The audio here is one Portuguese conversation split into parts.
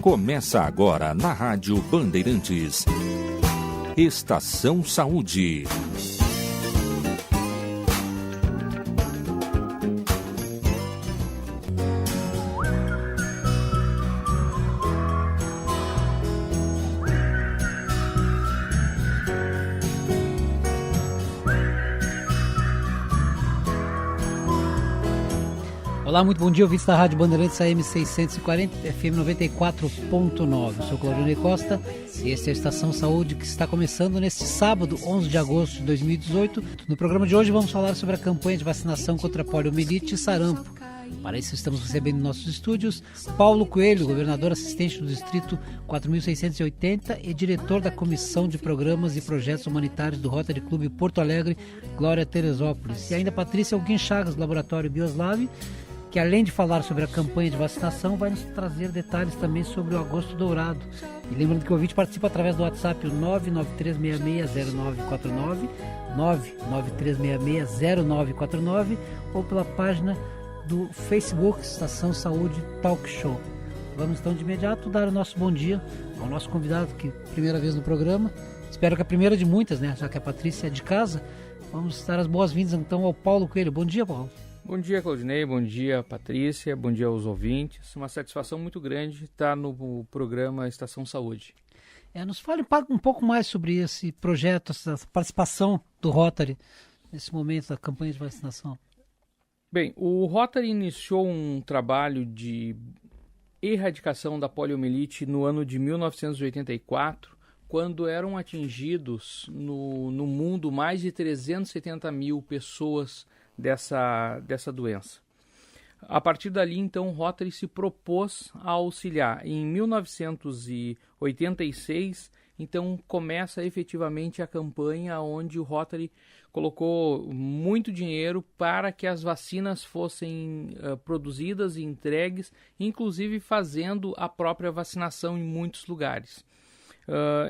Começa agora na Rádio Bandeirantes. Estação Saúde. Olá, muito bom dia, ouvintes da Rádio Bandeirantes AM 640, FM 94.9. Eu sou Claudionei Costa e esta é a Estação Saúde que está começando neste sábado, 11 de agosto de 2018. No programa de hoje vamos falar sobre a campanha de vacinação contra a poliomielite e sarampo. Para isso estamos recebendo em nossos estúdios Paulo Coelho, governador assistente do Distrito 4.680 e diretor da Comissão de Programas e Projetos Humanitários do Rotary Clube Porto Alegre, Glória Teresópolis. E ainda Patrícia Alguin Chagas, do Laboratório Bioslav, que além de falar sobre a campanha de vacinação, vai nos trazer detalhes também sobre o Agosto Dourado. E lembrando que o ouvinte participa através do WhatsApp, o 993660949, 993660949, ou pela página do Facebook Estação Saúde Talk Show. Vamos então de imediato dar o nosso bom dia ao nosso convidado, que primeira vez no programa, espero que a primeira de muitas, né? Já que a Patrícia é de casa, vamos dar as boas-vindas então ao Paulo Coelho. Bom dia, Paulo. Bom dia, Claudinei, bom dia, Patrícia, bom dia aos ouvintes. Uma satisfação muito grande estar no programa Estação Saúde. Nos fale um pouco mais sobre esse projeto, essa participação do Rotary nesse momento da campanha de vacinação. Bem, o Rotary iniciou um trabalho de erradicação da poliomielite no ano de 1984, quando eram atingidos no mundo mais de 370 mil pessoas dessa doença. A partir dali, então, o Rotary se propôs a auxiliar. Em 1986, então, começa efetivamente a campanha onde o Rotary colocou muito dinheiro para que as vacinas fossem produzidas e entregues, inclusive fazendo a própria vacinação em muitos lugares.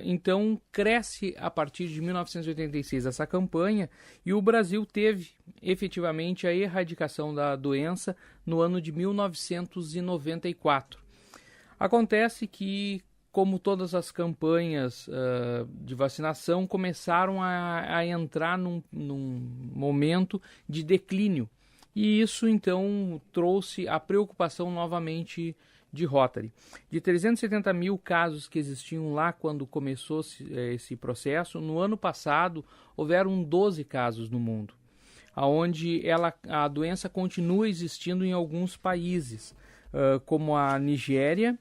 Então cresce a partir de 1986 essa campanha e o Brasil teve efetivamente a erradicação da doença no ano de 1994. Acontece que, como todas as campanhas de vacinação, começaram a entrar num momento de declínio e isso então trouxe a preocupação novamente de Rotary. De 370 mil casos que existiam lá quando começou esse processo, no ano passado houveram 12 casos no mundo, onde a doença continua existindo em alguns países, como a Nigéria,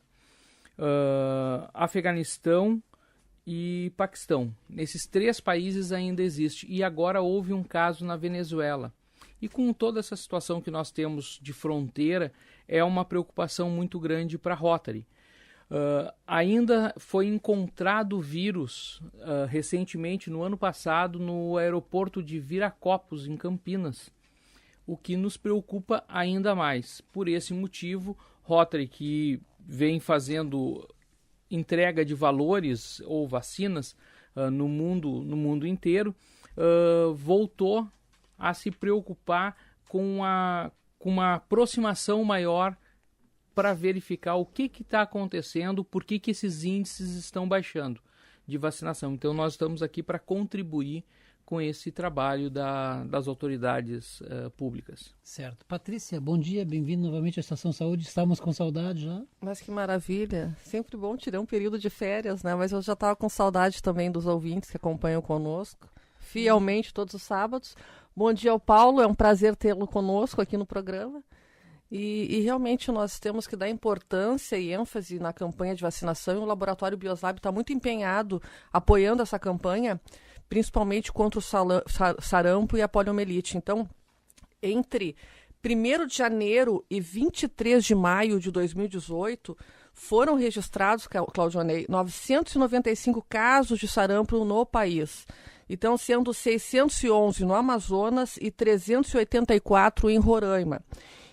Afeganistão e Paquistão. Nesses 3 países ainda existe, e agora houve um caso na Venezuela. E com toda essa situação que nós temos de fronteira, é uma preocupação muito grande para a Rotary. Ainda foi encontrado vírus recentemente, no ano passado, no aeroporto de Viracopos, em Campinas, o que nos preocupa ainda mais. Por esse motivo, Rotary, que vem fazendo entrega de valores ou vacinas no mundo inteiro, voltou a se preocupar com uma aproximação maior para verificar o que está acontecendo, por que esses índices estão baixando de vacinação. Então nós estamos aqui para contribuir com esse trabalho das autoridades públicas. Certo. Patrícia, bom dia, bem-vindo novamente à Estação Saúde. Estamos com saudade já. Mas que maravilha. Sempre bom tirar um período de férias, né? Mas eu já estava com saudade também dos ouvintes que acompanham conosco, fielmente todos os sábados. Bom dia ao Paulo, é um prazer tê-lo conosco aqui no programa. E realmente nós temos que dar importância e ênfase na campanha de vacinação, e o Laboratório Bioslav está muito empenhado apoiando essa campanha, principalmente contra o sarampo e a poliomielite. Então, entre 1º de janeiro e 23 de maio de 2018, foram registrados, Claudionei, 995 casos de sarampo no país. Então, sendo 611 no Amazonas e 384 em Roraima,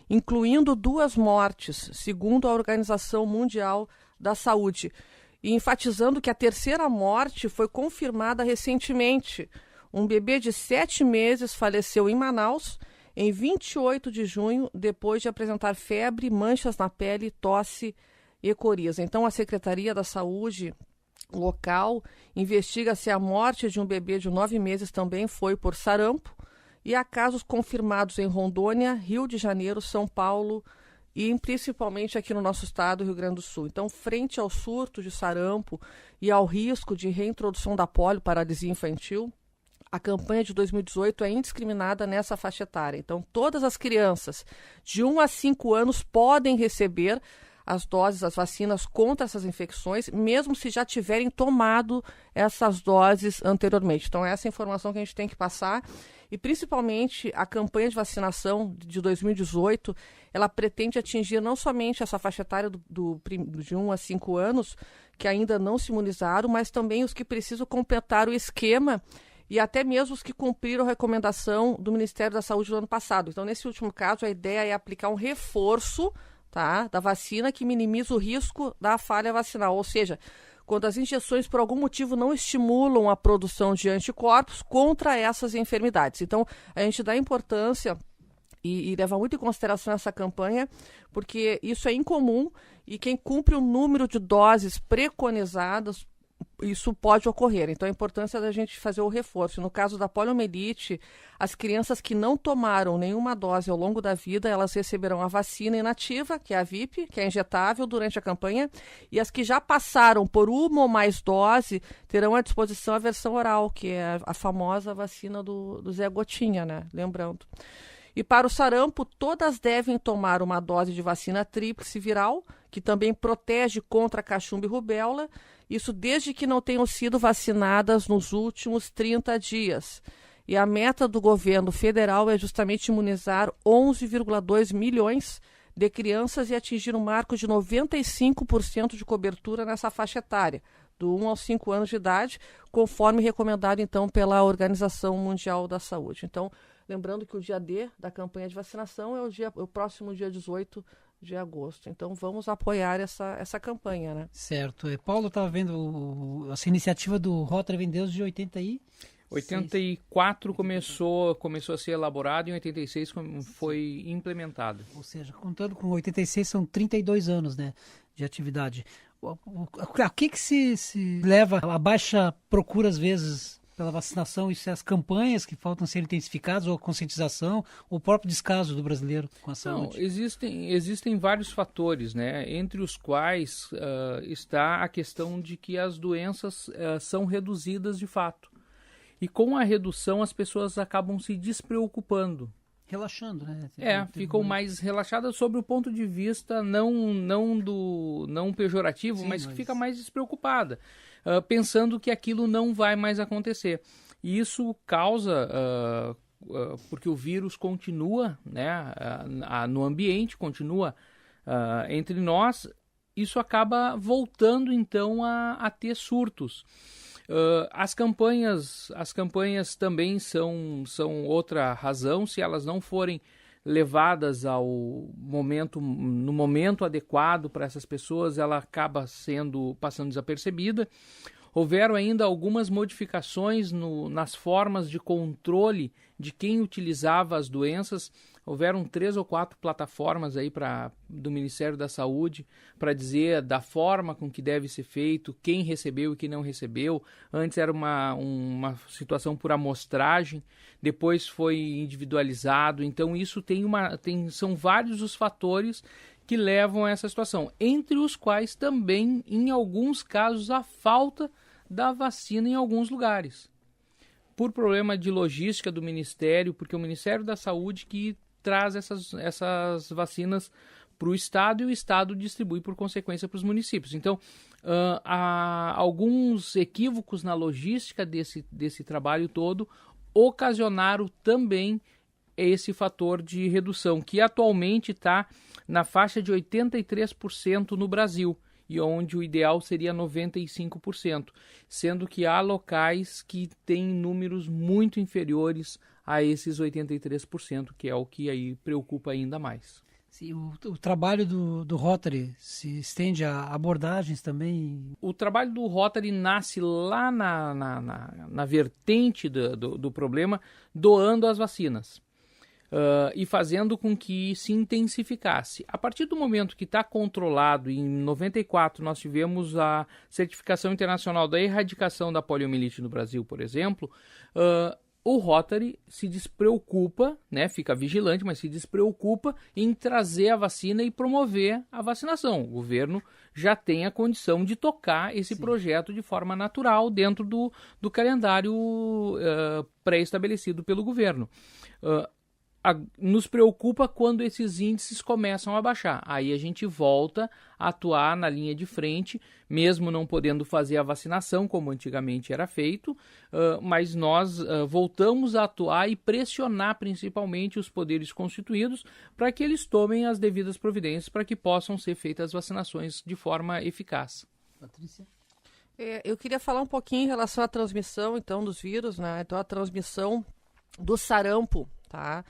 incluindo 2 mortes, segundo a Organização Mundial da Saúde. E enfatizando que a 3ª morte foi confirmada recentemente. Um bebê de 7 meses faleceu em Manaus em 28 de junho, depois de apresentar febre, manchas na pele, tosse e coriza. Então, a Secretaria da Saúde local investiga se a morte de um bebê de 9 meses também foi por sarampo, e há casos confirmados em Rondônia, Rio de Janeiro, São Paulo e principalmente aqui no nosso estado, Rio Grande do Sul. Então, frente ao surto de sarampo e ao risco de reintrodução da polioparalisia infantil, a campanha de 2018 é indiscriminada nessa faixa etária. Então, todas as crianças de 1 a 5 anos podem receber as doses, as vacinas contra essas infecções, mesmo se já tiverem tomado essas doses anteriormente. Então, essa é a informação que a gente tem que passar. E, principalmente, a campanha de vacinação de 2018, ela pretende atingir não somente essa faixa etária de 1 a 5 anos, que ainda não se imunizaram, mas também os que precisam completar o esquema e até mesmo os que cumpriram a recomendação do Ministério da Saúde do ano passado. Então, nesse último caso, a ideia é aplicar um reforço, tá, da vacina que minimiza o risco da falha vacinal, ou seja, quando as injeções por algum motivo não estimulam a produção de anticorpos contra essas enfermidades. Então, a gente dá importância e leva muito em consideração essa campanha, porque isso é incomum e quem cumpre o número de doses preconizadas, isso pode ocorrer. Então, a importância da gente fazer o reforço. No caso da poliomielite, as crianças que não tomaram nenhuma dose ao longo da vida, elas receberão a vacina inativa, que é a VIP, que é injetável durante a campanha, e as que já passaram por uma ou mais dose terão à disposição a versão oral, que é a famosa vacina do Zé Gotinha, né? Lembrando. E para o sarampo, todas devem tomar uma dose de vacina tríplice viral, que também protege contra cachumba e rubéola, isso desde que não tenham sido vacinadas nos últimos 30 dias. E a meta do governo federal é justamente imunizar 11,2 milhões de crianças e atingir um marco de 95% de cobertura nessa faixa etária, do 1 aos 5 anos de idade, conforme recomendado, então, pela Organização Mundial da Saúde. Então, lembrando que o dia D da campanha de vacinação é o próximo dia 18 de agosto. Então, vamos apoiar essa campanha, né? Certo. Paulo, estava vendo essa iniciativa do Rotary vem desde 84 começou a ser elaborado e em 86 foi implementado. Ou seja, contando com 86 são 32 anos, né, de atividade. A que se leva a baixa procura, às vezes, pela vacinação? Isso é as campanhas que faltam ser intensificadas, ou a conscientização, ou o próprio descaso do brasileiro com a saúde? Não, existem vários fatores, né? Entre os quais está a questão de que as doenças são reduzidas de fato. E com a redução as pessoas acabam se despreocupando. Relaxando, né? Ficam mais relaxadas sobre o ponto de vista não pejorativo, sim, mas que fica mais despreocupada, pensando que aquilo não vai mais acontecer. E isso causa, porque o vírus continua, né, no ambiente, continua entre nós, isso acaba voltando então a ter surtos. As campanhas também são outra razão. Se elas não forem levadas no momento adequado para essas pessoas, ela acaba passando desapercebida. Houveram ainda algumas modificações nas formas de controle de quem utilizava as doenças. Houveram 3 ou 4 plataformas aí do Ministério da Saúde para dizer da forma com que deve ser feito, quem recebeu e quem não recebeu. Antes era uma situação por amostragem, depois foi individualizado. Então isso são vários os fatores que levam a essa situação, entre os quais também, em alguns casos, a falta da vacina em alguns lugares. Por problema de logística do Ministério, porque o Ministério da Saúde que traz essas vacinas para o Estado e o Estado distribui, por consequência, para os municípios. Então, há alguns equívocos na logística desse trabalho todo ocasionaram também esse fator de redução, que atualmente está na faixa de 83% no Brasil, e onde o ideal seria 95%, sendo que há locais que têm números muito inferiores a esses 83%, que é o que aí preocupa ainda mais. Sim, o trabalho do Rotary se estende a abordagens também? O trabalho do Rotary nasce lá na vertente do problema, doando as vacinas. e fazendo com que se intensificasse. A partir do momento que está controlado, em 94 nós tivemos a certificação internacional da erradicação da poliomielite no Brasil, por exemplo, o Rotary se despreocupa, né, fica vigilante, mas se despreocupa em trazer a vacina e promover a vacinação. O governo já tem a condição de tocar esse projeto de forma natural dentro do calendário pré-estabelecido pelo governo. Nos preocupa quando esses índices começam a baixar. Aí a gente volta a atuar na linha de frente, mesmo não podendo fazer a vacinação como antigamente era feito, mas nós voltamos a atuar e pressionar principalmente os poderes constituídos para que eles tomem as devidas providências para que possam ser feitas as vacinações de forma eficaz. Patrícia? Eu queria falar um pouquinho em relação à transmissão, então, dos vírus, né? Então, a transmissão do sarampo, tá?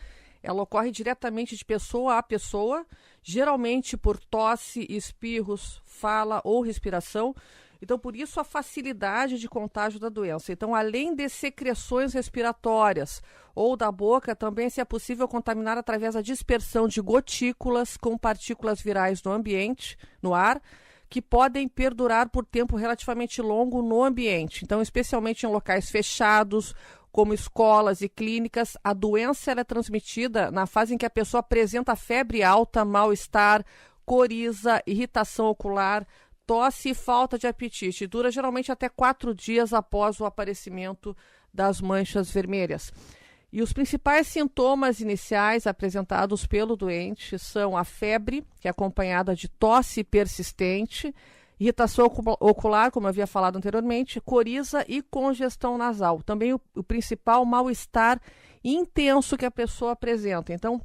Ela ocorre diretamente de pessoa a pessoa, geralmente por tosse, espirros, fala ou respiração. Então, por isso, a facilidade de contágio da doença. Então, além de secreções respiratórias ou da boca, também se é possível contaminar através da dispersão de gotículas com partículas virais no ambiente, no ar, que podem perdurar por tempo relativamente longo no ambiente. Então, especialmente em locais fechados, como escolas e clínicas, a doença ela é transmitida na fase em que a pessoa apresenta febre alta, mal-estar, coriza, irritação ocular, tosse e falta de apetite. Dura geralmente até 4 dias após o aparecimento das manchas vermelhas. E os principais sintomas iniciais apresentados pelo doente são a febre, que é acompanhada de tosse persistente, irritação ocular, como eu havia falado anteriormente, coriza e congestão nasal. Também o principal mal-estar intenso que a pessoa apresenta. Então,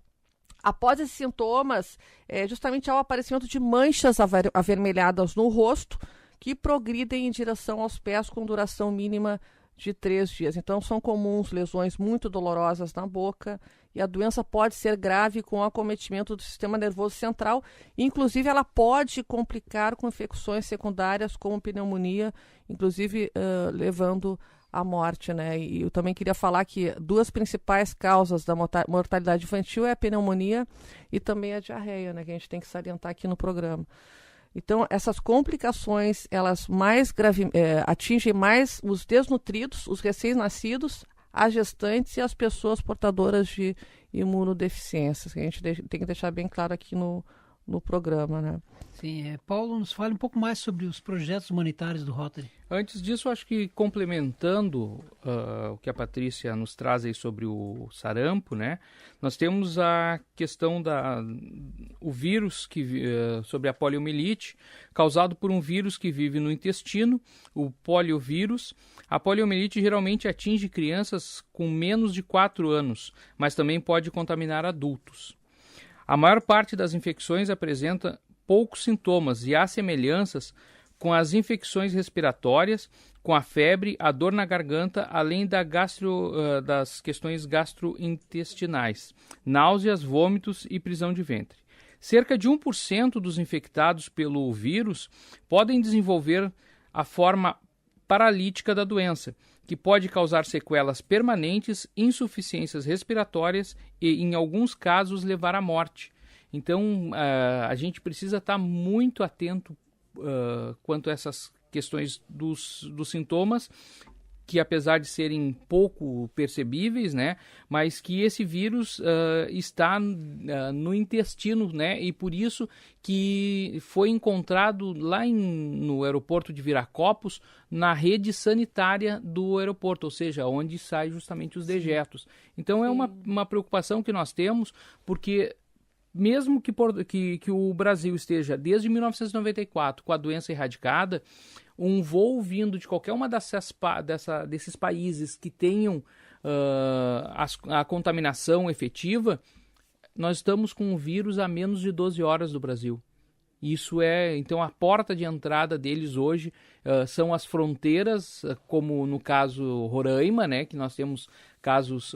após esses sintomas, justamente há o aparecimento de manchas avermelhadas no rosto, que progridem em direção aos pés com duração mínima de 3 dias. Então, são comuns lesões muito dolorosas na boca e a doença pode ser grave com acometimento do sistema nervoso central. Inclusive, ela pode complicar com infecções secundárias como pneumonia, inclusive levando à morte, né? E eu também queria falar que 2 principais causas da mortalidade infantil é a pneumonia e também a diarreia, né? Que a gente tem que salientar aqui no programa. Então, essas complicações, elas atingem mais os desnutridos, os recém-nascidos, as gestantes e as pessoas portadoras de imunodeficiências, que a gente tem que deixar bem claro aqui no programa, né? Sim, Paulo, nos fale um pouco mais sobre os projetos humanitários do Rotary. Antes disso, acho que complementando o que a Patrícia nos traz aí sobre o sarampo, né? Nós temos a questão o vírus sobre a poliomielite, causado por um vírus que vive no intestino, o poliovírus. A poliomielite geralmente atinge crianças com menos de 4 anos, mas também pode contaminar adultos. A maior parte das infecções apresenta poucos sintomas e há semelhanças com as infecções respiratórias, com a febre, a dor na garganta, além das questões gastrointestinais, náuseas, vômitos e prisão de ventre. Cerca de 1% dos infectados pelo vírus podem desenvolver a forma paralítica da doença, que pode causar sequelas permanentes, insuficiências respiratórias e, em alguns casos, levar à morte. Então, a gente precisa estar muito atento quanto a essas questões dos sintomas, que apesar de serem pouco percebíveis, né, mas que esse vírus está no intestino, né, e por isso que foi encontrado lá no aeroporto de Viracopos, na rede sanitária do aeroporto, ou seja, onde saem justamente os dejetos. Então é uma preocupação que nós temos, porque mesmo que o Brasil esteja desde 1994 com a doença erradicada, um voo vindo de qualquer uma desses países que tenham a contaminação efetiva, nós estamos com o vírus a menos de 12 horas do Brasil. Isso então, a porta de entrada deles hoje são as fronteiras, como no caso Roraima, né, que nós temos casos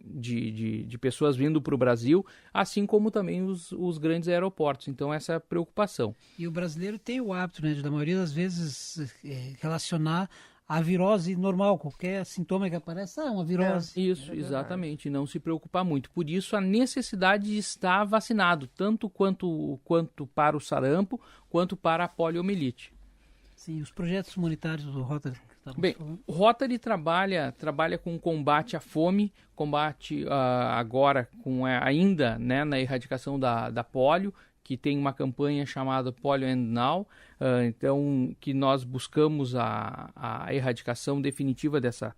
de pessoas vindo para o Brasil, assim como também os grandes aeroportos. Então, essa é a preocupação. E o brasileiro tem o hábito, né, de, da maioria das vezes, relacionar a virose normal, qualquer sintoma que aparece, é uma virose. Isso, exatamente, não se preocupar muito. Por isso, a necessidade de estar vacinado, tanto quanto para o sarampo, quanto para a poliomielite. Sim, os projetos comunitários do Rotary. Bem, o Rotary trabalha com combate à fome, combate agora ainda, né, na erradicação da polio, que tem uma campanha chamada Polio End Now, então que nós buscamos a erradicação definitiva dessa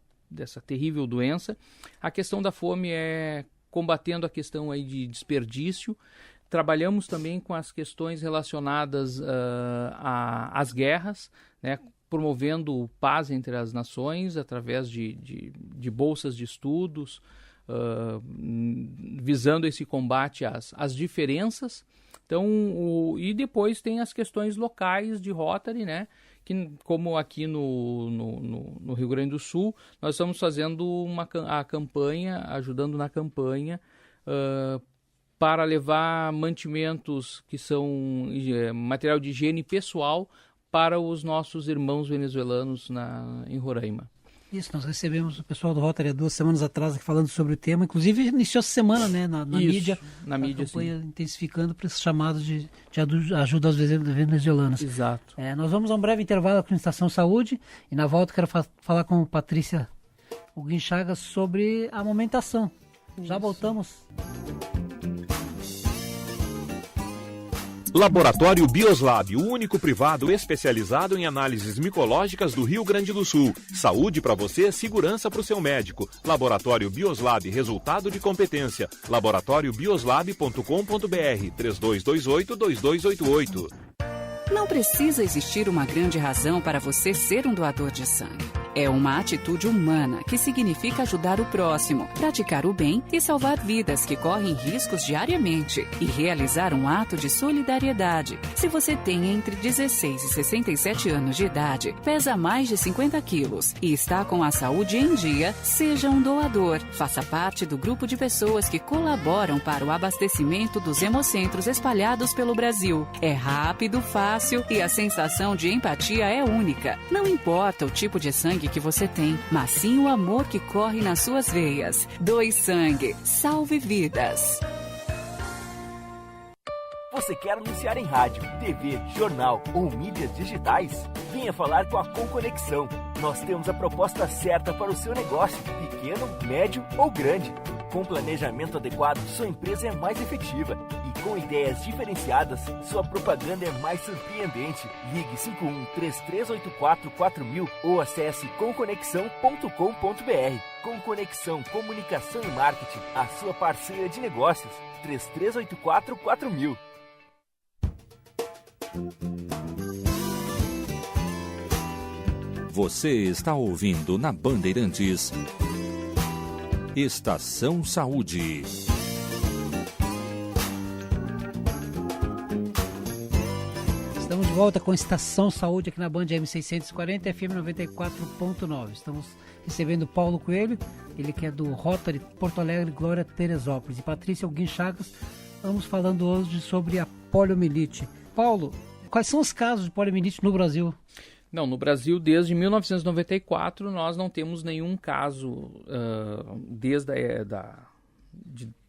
terrível doença. A questão da fome é combatendo a questão aí de desperdício. Trabalhamos também com as questões relacionadas às guerras, né, promovendo paz entre as nações através de bolsas de estudos, visando esse combate às diferenças. Então, e depois tem as questões locais de Rotary, né? Que, como aqui no Rio Grande do Sul, nós estamos fazendo a campanha, ajudando na campanha para levar mantimentos que são material de higiene pessoal para os nossos irmãos venezuelanos em Roraima. Isso, nós recebemos o pessoal do Rotary há 2 semanas atrás aqui falando sobre o tema, inclusive iniciou essa semana, né, na mídia, na mídia, campanha intensificando para esses chamados de ajuda aos venezuelanos. Exato. Nós vamos a um breve intervalo com a Estação Saúde e na volta quero falar com a Patrícia Huguin Chagas sobre a amamentação. Já voltamos. Laboratório Bioslab, o único privado especializado em análises micológicas do Rio Grande do Sul. Saúde para você, segurança para o seu médico. Laboratório Bioslab, resultado de competência. laboratóriobioslab.com.br 3228-2288. Não precisa existir uma grande razão para você ser um doador de sangue. É uma atitude humana que significa ajudar o próximo, praticar o bem e salvar vidas que correm riscos diariamente e realizar um ato de solidariedade. Se você tem entre 16 e 67 anos de idade, pesa mais de 50 quilos e está com a saúde em dia, seja um doador. Faça parte do grupo de pessoas que colaboram para o abastecimento dos hemocentros espalhados pelo Brasil. É rápido, fácil e a sensação de empatia é única. Não importa o tipo de sangue que você tem, mas sim o amor que corre nas suas veias. Doe sangue, salve vidas. Você quer anunciar em rádio, TV, jornal ou mídias digitais? Venha falar com a Conconexão. Nós temos a proposta certa para o seu negócio, pequeno, médio ou grande. Com planejamento adequado, sua empresa é mais efetiva. E com ideias diferenciadas, sua propaganda é mais surpreendente. Ligue 51-3384-4000 ou acesse conconexão.com.br. Conconexão Comunicação e Marketing, a sua parceira de negócios. 3384-4000. Você está ouvindo na Bandeirantes Estação Saúde. Estamos de volta com a Estação Saúde aqui na Band M640 FM 94.9. Estamos recebendo Paulo Coelho, ele que é do Rotary Porto Alegre, Glória, Teresópolis, e Patrícia Huguin Chagas. Estamos falando hoje sobre a poliomielite. Paulo, quais são os casos de poliomielite no Brasil? Não, no Brasil, desde 1994, nós não temos nenhum caso de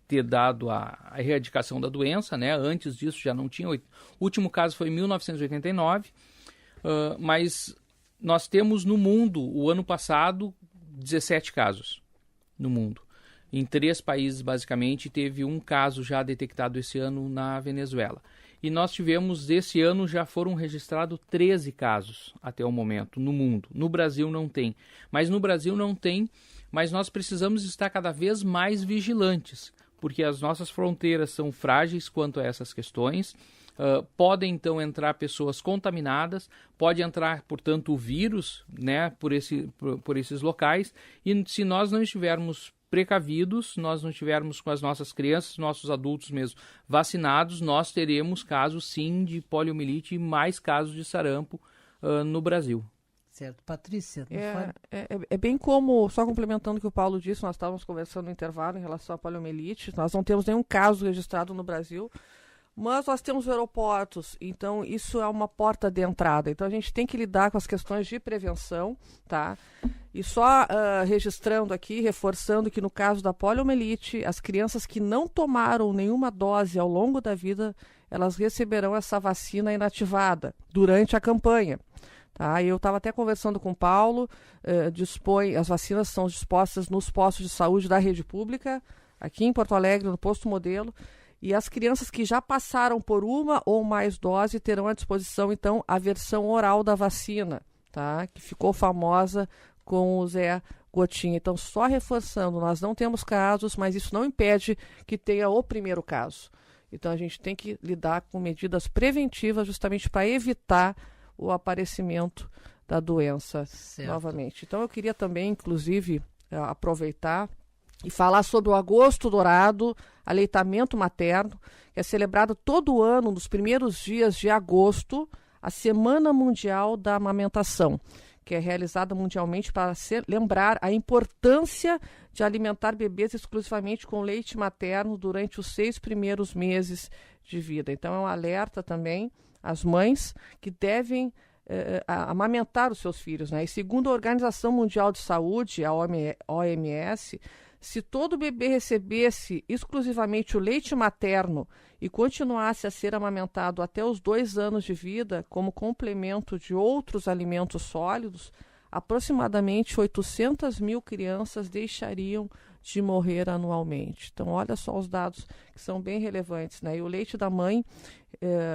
ter dado a erradicação da doença, né? Antes disso já não tinha. O último caso foi em 1989, mas nós temos no mundo, o ano passado, 17 casos no mundo. Em 3 países, basicamente, teve um caso já detectado esse ano na Venezuela. E nós tivemos, esse ano, já foram registrados 13 casos até o momento no mundo. No Brasil não tem. Mas nós precisamos estar cada vez mais vigilantes, porque as nossas fronteiras são frágeis quanto a essas questões. Podem, então, entrar pessoas contaminadas, pode entrar, portanto, o vírus, né, por esses locais. E se nós não estivermos precavidos, nós não estivermos com as nossas crianças, nossos adultos mesmo vacinados, nós teremos casos sim de poliomielite e mais casos de sarampo no Brasil. Certo. Patrícia, é bem como, só complementando o que o Paulo disse, nós estávamos conversando no intervalo em relação à poliomielite, nós não temos nenhum caso registrado no Brasil, Mas nós temos aeroportos, então isso é uma porta de entrada. Então a gente tem que lidar com as questões de prevenção, tá? E só registrando aqui, reforçando que no caso da poliomielite, as crianças que não tomaram nenhuma dose ao longo da vida, elas receberão essa vacina inativada durante a campanha. Tá? Eu estava até conversando com o Paulo, as vacinas são dispostas nos postos de saúde da rede pública, aqui em Porto Alegre, no Posto Modelo, e as crianças que já passaram por uma ou mais doses terão à disposição, então, a versão oral da vacina, tá? Que ficou famosa com o Zé Gotinha. Então, só reforçando, nós não temos casos, mas isso não impede que tenha o primeiro caso. Então, a gente tem que lidar com medidas preventivas justamente para evitar o aparecimento da doença novamente. Então, eu queria também, inclusive, aproveitar e falar sobre o Agosto Dourado, aleitamento materno, que é celebrado todo ano, nos primeiros dias de agosto, a Semana Mundial da Amamentação, que é realizada mundialmente para lembrar a importância de alimentar bebês exclusivamente com leite materno durante os 6 primeiros meses de vida. Então, é um alerta também às mães que devem amamentar os seus filhos, né? E segundo a Organização Mundial de Saúde, a OMS, se todo bebê recebesse exclusivamente o leite materno e continuasse a ser amamentado até os 2 anos de vida, como complemento de outros alimentos sólidos, aproximadamente 800 mil crianças deixariam de morrer anualmente. Então, olha só os dados que são bem relevantes, né? E o leite da mãe,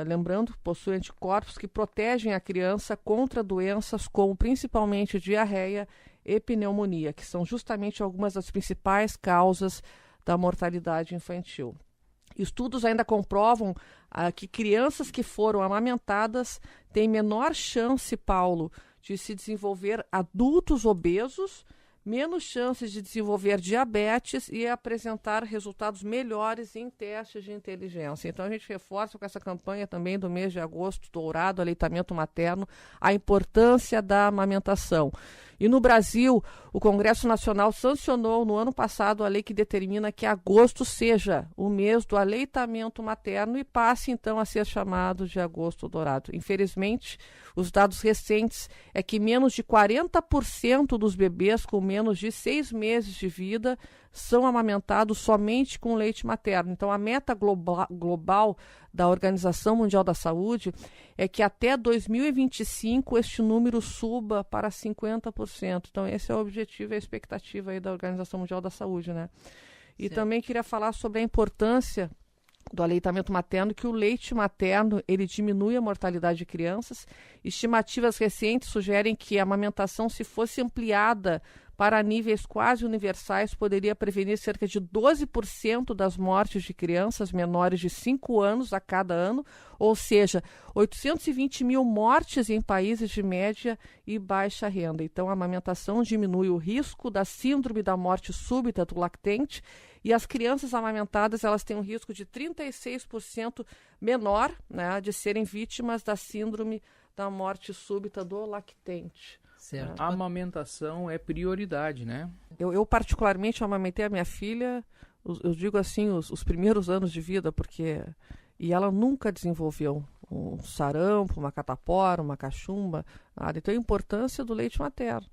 lembrando, possui anticorpos que protegem a criança contra doenças como principalmente diarreia e pneumonia, que são justamente algumas das principais causas da mortalidade infantil. Estudos ainda comprovam que crianças que foram amamentadas têm menor chance, Paulo, de se desenvolver adultos obesos, menos chances de desenvolver diabetes e apresentar resultados melhores em testes de inteligência. Então, a gente reforça com essa campanha também do mês de agosto, dourado, aleitamento materno, a importância da amamentação. E no Brasil, o Congresso Nacional sancionou no ano passado a lei que determina que agosto seja o mês do aleitamento materno e passe, então, a ser chamado de agosto dourado. Infelizmente, os dados recentes é que menos de 40% dos bebês com menos de 6 meses de vida são amamentados somente com leite materno. Então, a meta global da Organização Mundial da Saúde é que até 2025 este número suba para 50%. Então, esse é o objetivo e a expectativa aí da Organização Mundial da Saúde, né? E certo. Também queria falar sobre a importância do aleitamento materno, que o leite materno ele diminui a mortalidade de crianças. Estimativas recentes sugerem que a amamentação, se fosse ampliada para níveis quase universais, poderia prevenir cerca de 12% das mortes de crianças menores de 5 anos a cada ano, ou seja, 820 mil mortes em países de média e baixa renda. Então, a amamentação diminui o risco da síndrome da morte súbita do lactente, e as crianças amamentadas elas têm um risco de 36% menor, né, de serem vítimas da síndrome da morte súbita do lactente. Certo. A amamentação é prioridade, né? Eu particularmente amamentei a minha filha, eu digo assim, os primeiros anos de vida, e ela nunca desenvolveu um sarampo, uma catapora, uma cachumba, nada. Então, a importância do leite materno.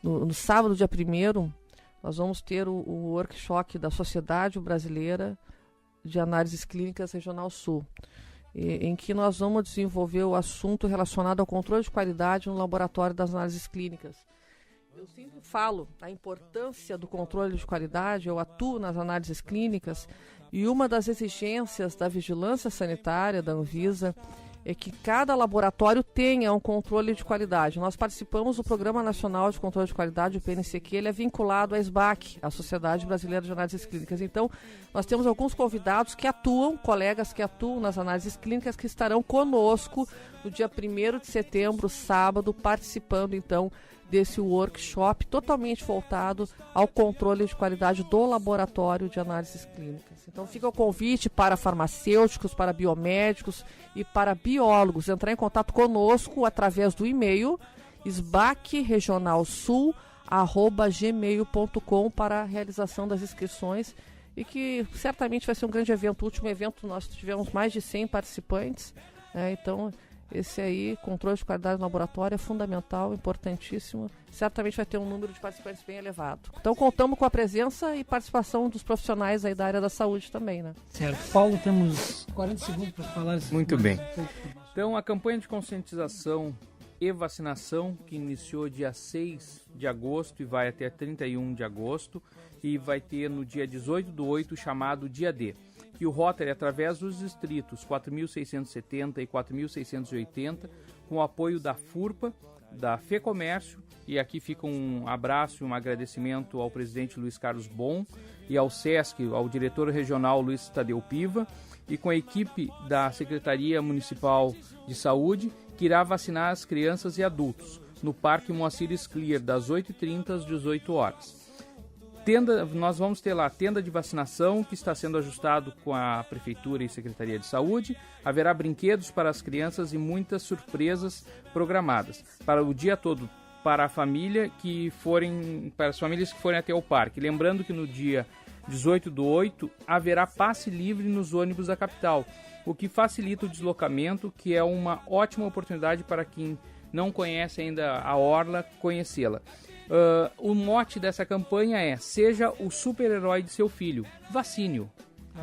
No sábado, dia 1º, nós vamos ter o workshop da Sociedade Brasileira de Análises Clínicas Regional Sul, em que nós vamos desenvolver o assunto relacionado ao controle de qualidade no laboratório das análises clínicas. Eu sempre falo da importância do controle de qualidade, eu atuo nas análises clínicas, e uma das exigências da vigilância sanitária, da Anvisa, é que cada laboratório tenha um controle de qualidade. Nós participamos do Programa Nacional de Controle de Qualidade, o PNCQ, ele é vinculado à SBAC, a Sociedade Brasileira de Análises Clínicas. Então, nós temos alguns convidados que atuam, colegas que atuam nas análises clínicas, que estarão conosco no dia 1º de setembro, sábado, participando, então, desse workshop totalmente voltado ao controle de qualidade do laboratório de análises clínicas. Então fica o convite para farmacêuticos, para biomédicos e para biólogos entrar em contato conosco através do e-mail sbacregionalsul@gmail.com para a realização das inscrições e que certamente vai ser um grande evento. O último evento nós tivemos mais de 100 participantes, né? Então esse aí, controle de qualidade no laboratório, é fundamental, importantíssimo. Certamente vai ter um número de participantes bem elevado. Então contamos com a presença e participação dos profissionais aí da área da saúde também, né? Certo. Paulo, temos 40 segundos para falar. Muito bem. Então a campanha de conscientização e vacinação, que iniciou dia 6 de agosto e vai até 31 de agosto, e vai ter no dia 18/8 chamado Dia D. E o Rotary, através dos distritos 4.670 e 4.680, com o apoio da FURPA, da FEComércio, e aqui fica um abraço e um agradecimento ao presidente Luiz Carlos Bon e ao SESC, ao diretor regional Luiz Tadeu Piva, e com a equipe da Secretaria Municipal de Saúde, que irá vacinar as crianças e adultos no Parque Moacir Scliar, das 8h30 às 18 horas. Nós vamos ter lá a tenda de vacinação, que está sendo ajustado com a Prefeitura e Secretaria de Saúde. Haverá brinquedos para as crianças e muitas surpresas programadas para o dia todo, para a família para as famílias que forem até o parque. Lembrando que no dia 18/8 haverá passe livre nos ônibus da capital, o que facilita o deslocamento, que é uma ótima oportunidade para quem não conhece ainda a Orla conhecê-la. O mote dessa campanha é: seja o super-herói de seu filho, vacine-o.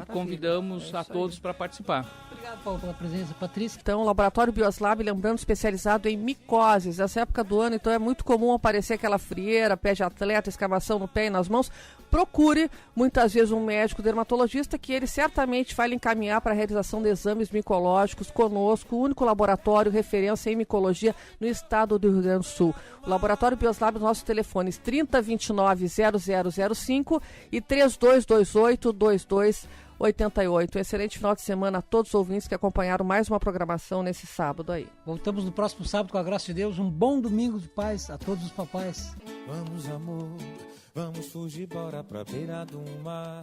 Convidamos a todos para participar. Obrigado, Paulo, pela presença. Patrícia? Então, o Laboratório Bioslab, lembrando, especializado em micoses. Nessa época do ano, então, é muito comum aparecer aquela frieira, pé de atleta, escamação no pé e nas mãos. Procure, muitas vezes, um médico dermatologista, que ele certamente vai lhe encaminhar para a realização de exames micológicos conosco, o único laboratório referência em micologia no estado do Rio Grande do Sul. O Laboratório Bioslab, nossos telefones 3029-0005 e 3228-2288. Excelente final de semana a todos os ouvintes que acompanharam mais uma programação nesse sábado aí. Voltamos no próximo sábado, com a graça de Deus. Um bom domingo de paz a todos os papais. Vamos, amor, vamos fugir, bora pra beira do mar.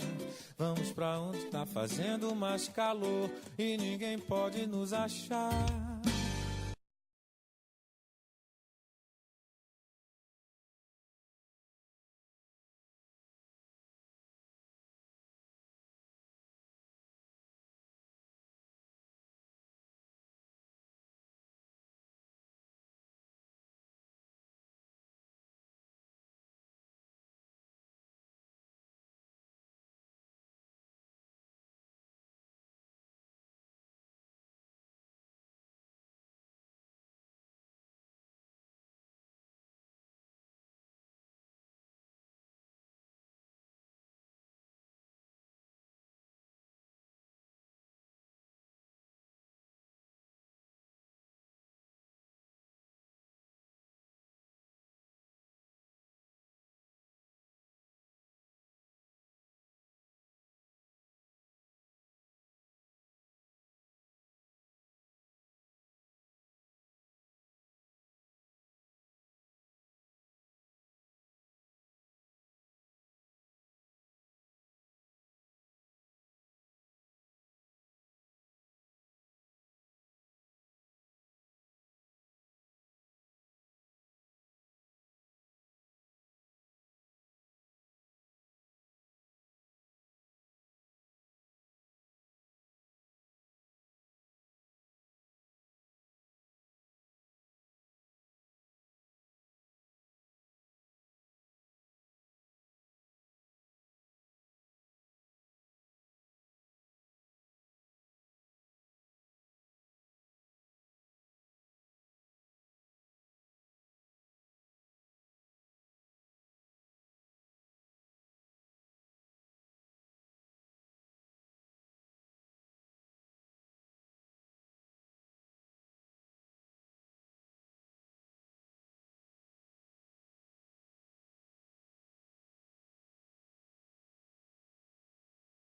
Vamos pra onde tá fazendo mais calor e ninguém pode nos achar.